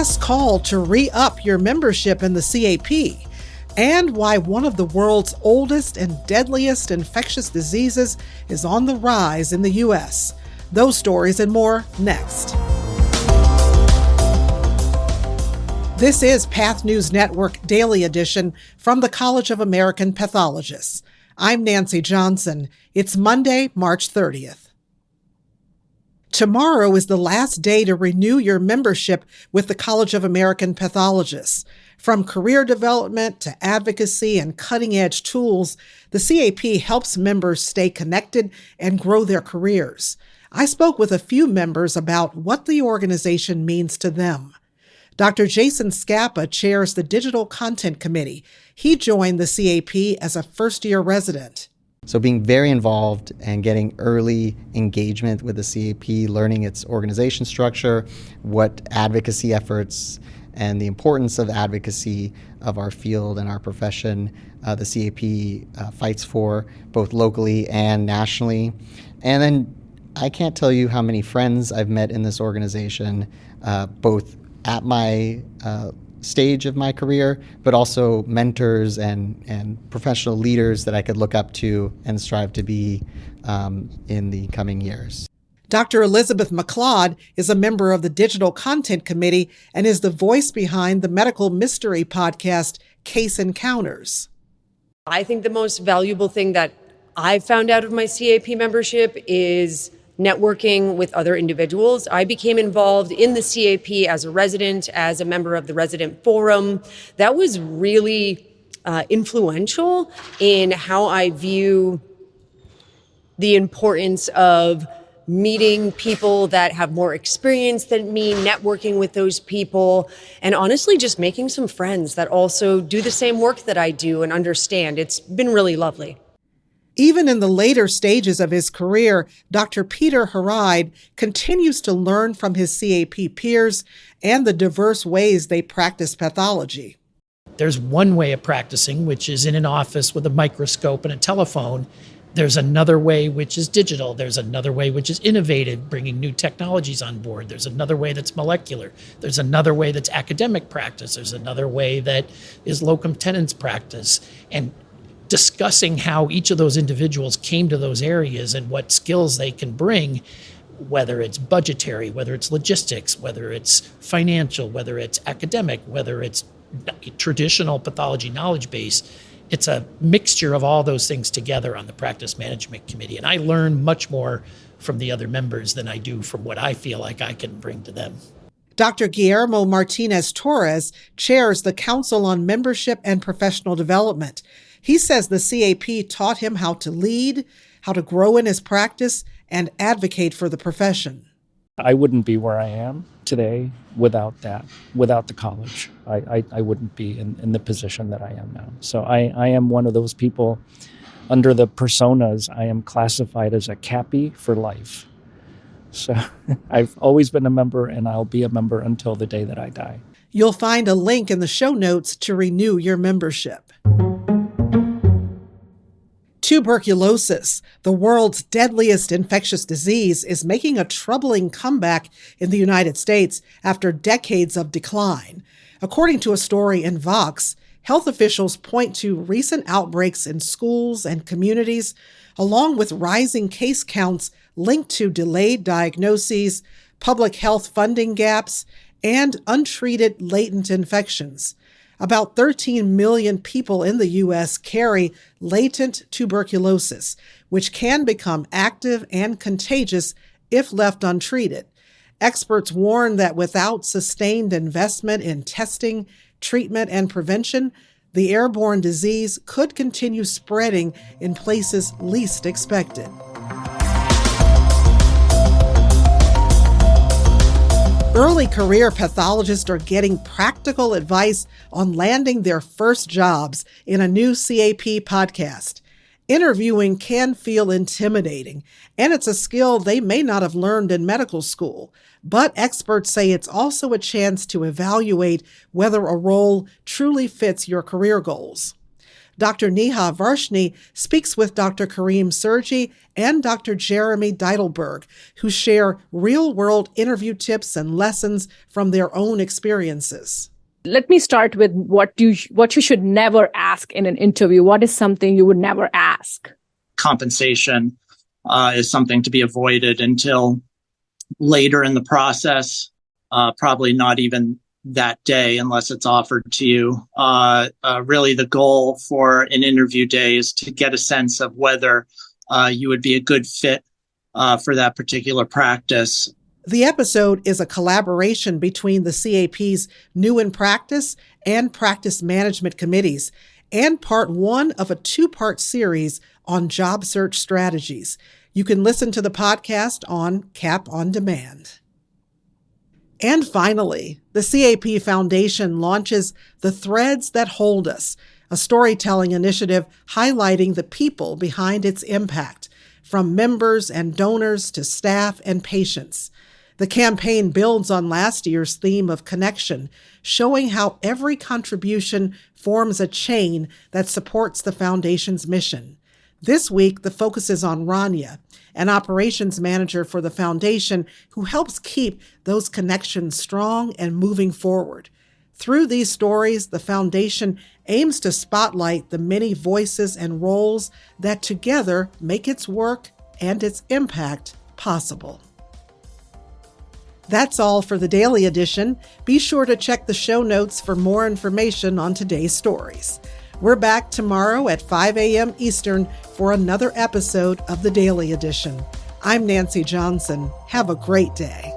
last call to re-up your membership in the CAP, and why one of the world's oldest and deadliest infectious diseases is on the rise in the U.S. Those stories and more next. This is Path News Network Daily Edition from the College of American Pathologists. I'm Nancy Johnson. It's Monday, March 30th. Tomorrow is the last day to renew your membership with the College of American Pathologists. From career development to advocacy and cutting-edge tools, the CAP helps members stay connected and grow their careers. I spoke with a few members about what the organization means to them. Dr. Jason Scappa chairs the Digital Content Committee. He joined the CAP as a first-year resident. So being very involved and getting early engagement with the CAP, learning its organization structure, what advocacy efforts and the importance of advocacy of our field and our profession the CAP fights for, both locally and nationally. And then I can't tell you how many friends I've met in this organization, both at my stage of my career, but also mentors and professional leaders that I could look up to and strive to be in the coming years. Dr. Elizabeth McLeod is a member of the Digital Content Committee and is the voice behind the medical mystery podcast, Case Encounters. I think the most valuable thing that I've found out of my CAP membership is networking with other individuals. I became involved in the CAP as a resident, as a member of the resident forum. That was really influential in how I view the importance of meeting people that have more experience than me, networking with those people, and honestly just making some friends that also do the same work that I do and understand. It's been really lovely. Even in the later stages of his career, Dr. Peter Haride continues to learn from his CAP peers and the diverse ways they practice pathology. There's one way of practicing, which is in an office with a microscope and a telephone. There's another way, which is digital. There's another way, which is innovative, bringing new technologies on board. There's another way that's molecular. There's another way that's academic practice. There's another way that is locum tenens practice. And discussing how each of those individuals came to those areas and what skills they can bring, whether it's budgetary, whether it's logistics, whether it's financial, whether it's academic, whether it's traditional pathology knowledge base. It's a mixture of all those things together on the practice management committee. And I learn much more from the other members than I do from what I feel like I can bring to them. Dr. Guillermo Martinez Torres chairs the Council on Membership and Professional Development. He says the CAP taught him how to lead, how to grow in his practice, and advocate for the profession. I wouldn't be where I am today without that, without the college. I wouldn't be in the position that I am now. So I am one of those people under the personas. I am classified as a CAPI for life. So I've always been a member and I'll be a member until the day that I die. You'll find a link in the show notes to renew your membership. Tuberculosis, the world's deadliest infectious disease, is making a troubling comeback in the United States after decades of decline. According to a story in Vox, health officials point to recent outbreaks in schools and communities, along with rising case counts linked to delayed diagnoses, public health funding gaps, and untreated latent infections. About 13 million people in the U.S. carry latent tuberculosis, which can become active and contagious if left untreated. Experts warn that without sustained investment in testing, treatment, and prevention, the airborne disease could continue spreading in places least expected. Early career pathologists are getting practical advice on landing their first jobs in a new CAP podcast. Interviewing can feel intimidating, and it's a skill they may not have learned in medical school. But experts say it's also a chance to evaluate whether a role truly fits your career goals. Dr. Neha Varshni speaks with Dr. Kareem Surgi and Dr. Jeremy Deidelberg, who share real-world interview tips and lessons from their own experiences. Let me start with what you should never ask in an interview. What is something you would never ask? Compensation is something to be avoided until later in the process, probably not even that day unless it's offered to you. Really the goal for an interview day is to get a sense of whether you would be a good fit for that particular practice. The episode is a collaboration between the CAP's New in Practice and Practice Management Committees, and part one of a two-part series on job search strategies. You can listen to the podcast on CAP On Demand. And finally, the CAP Foundation launches The Threads That Hold Us, a storytelling initiative highlighting the people behind its impact, from members and donors to staff and patients. The campaign builds on last year's theme of connection, showing how every contribution forms a chain that supports the foundation's mission. This week, the focus is on Rania, an operations manager for the foundation who helps keep those connections strong and moving forward. Through these stories, the foundation aims to spotlight the many voices and roles that together make its work and its impact possible. That's all for the Daily Edition. Be sure to check the show notes for more information on today's stories. We're back tomorrow at 5 a.m. Eastern for another episode of the Daily Edition. I'm Nancy Johnson. Have a great day.